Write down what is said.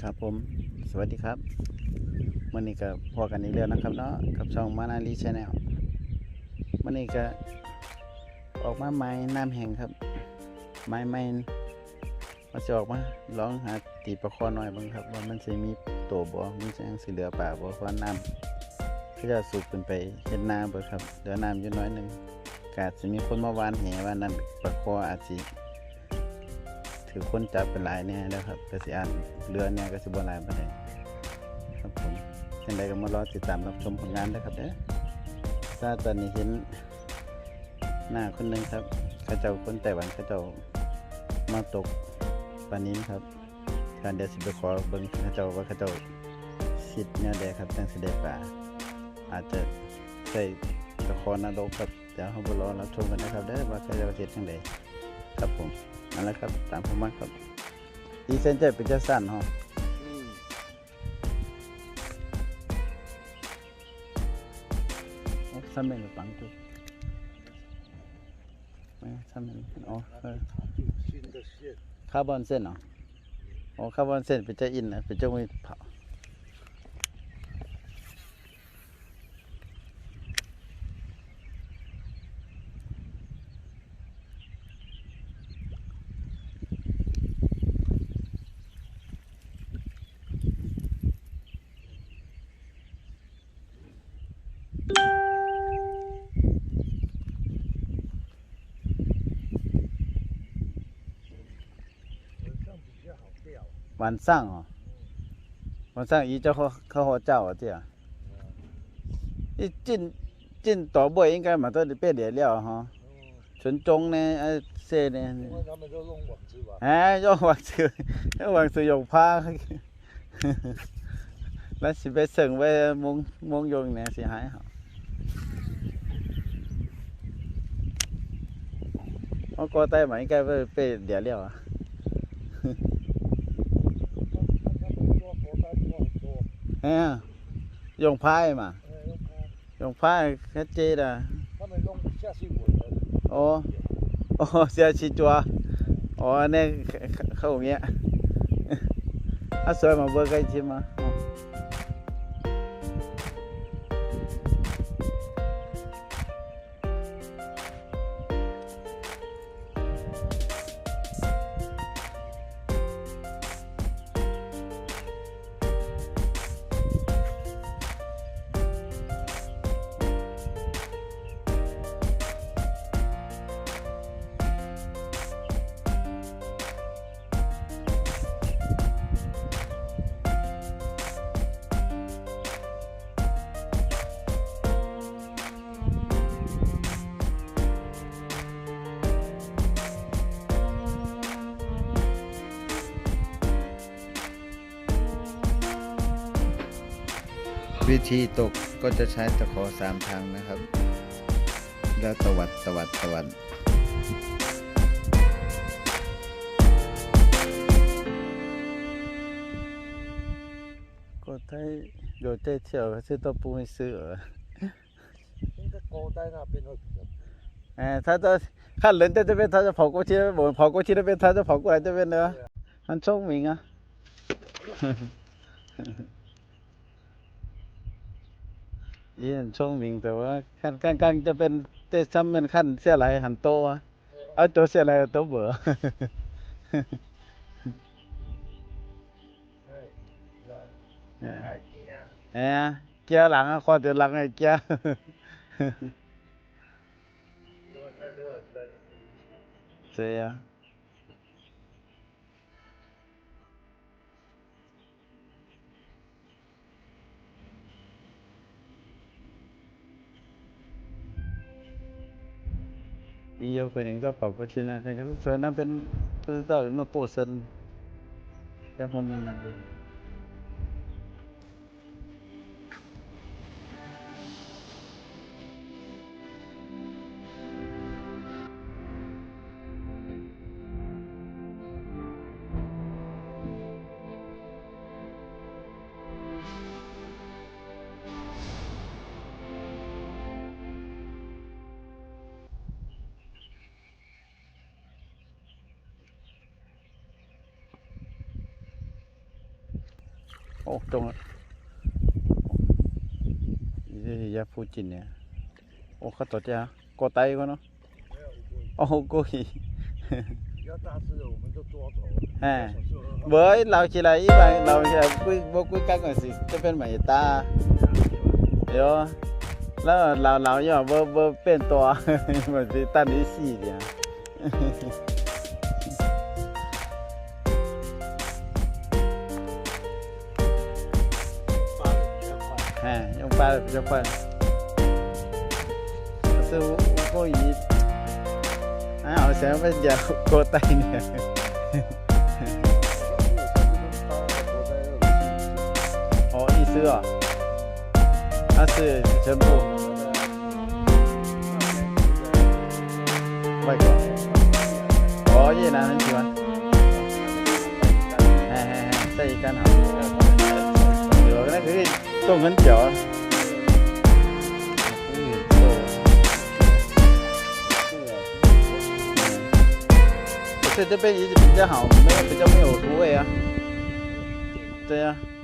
ครับผมสวัสดีครับวันนี้ก็พอกันอีกแล้วนะครับเนาะกับช่องมานาลีชาแนลวันนี้ก็ออกมาไม้น้ำแห้งครับไม้มาจะออกมาลองหาตีปลาคอหน่อยบ้างครับว่ามันจะมีตัวบ่มันจะยังสีเหลือป่าบ่เพราะน้ำก็จะสูบขึ้นไปเห็นน้ำเบิดครับเหลือน้ำอยู่น้อยหนึ่งกาดจะมีคนมาวานแหว่านั่นปลาคออาจจะถือคนจับเป็นหลายเนี่ยแล้วครับก็สิอ่านเรือเนี่ยก็สิบ่หลายปานใดครับผมจังใดก็มารอติดตามรับชมผลงานนะครับเด้อถ้าตอนนี้เห็นหน้าคนหนึ่งครับเขาเจ้าคนไต้หวันเขาเจ้ามาตกปลานิ้นครับการเดี๋ยวสิไปขอเบิ่งเขาเจ้าว่าเขาเจ้าสิดเนี่ยใดครับจังสิได้ปลาอาจจะใส่ตะขอนรกครับเดี๋ยวเราไปรอรับชมกันนะครับเด้อว่าเขาเจ้าเฮ็ดจังไดครับผมนั่นแหละครับตามผมมาครับดีเซนเจอร์เป็นจะสั้นฮะซ้ำเป็นฝังจุกไม่ซ้ำเป็นอ๋อคาร์บอนเส้นเหรออ๋อคาร์บอนเส้นเป็นจะอินนะเป็นจะไม่เผา晚上哦，晚上伊就较好照啊，这样。一进岛尾应该嘛都被裂了哈。纯中呢，这呢。他们都用网子吧？哎，用网子用ผ้าแล้วสิไปส่งไปมงยงเนี่ยสิหายเหรอเขาก็ไต้หวัน应该被裂了啊。哎呀，用拍嘛，用拍较接的。他们弄下去稳的。哦哦，下去抓。哦，那เขาอย่างเงี้ยถ้าสวยมาเบอร์ใกล้ชิมมาวิธีตกก็จะใช้ตะขอ3ทางนะครับแล้วตวัดก็ได้有在跳这都不会死应该高在那边会比较。哎，他在看人在这边，他就跑过去；我们跑过去那边，他就跑过来这边的，很聪明啊。也很聪明แต่ว่าขั้นกลางจะเป็นเตะซ้ำเป็นขั้นเสียไหลหันโตอ่ะเอาตัวเสียไหลตัวเบื่อเกียร์หลังคอเดือหลังไอ้เกียร์เสียอีโยเป็นอย่างก็ปรับไปที่นั่นแต่ก็ส่วนนั้นเป็นต่อมาโปรเซนแต่ผมมัน哦，中了。这是在附近呢。我看到这过带个呢。没有乌龟，哦，过去。比较大只的我们就抓走。哎小时候很好不，捞起来一般捞起来龟干个是这边没大。有，แล้วเราอย่าบ่เป็นตัว มันสิตันที่สี่เนี่ย 发的比较快。用发的比较快。可是乌龟鱼，还好像被人家过带呢。哦，意思哦，它是全部外国。哦，越南很喜欢。这一干好。有那可以冻很久啊。可是这边鱼比较好，比较没有毒味啊。对呀、啊。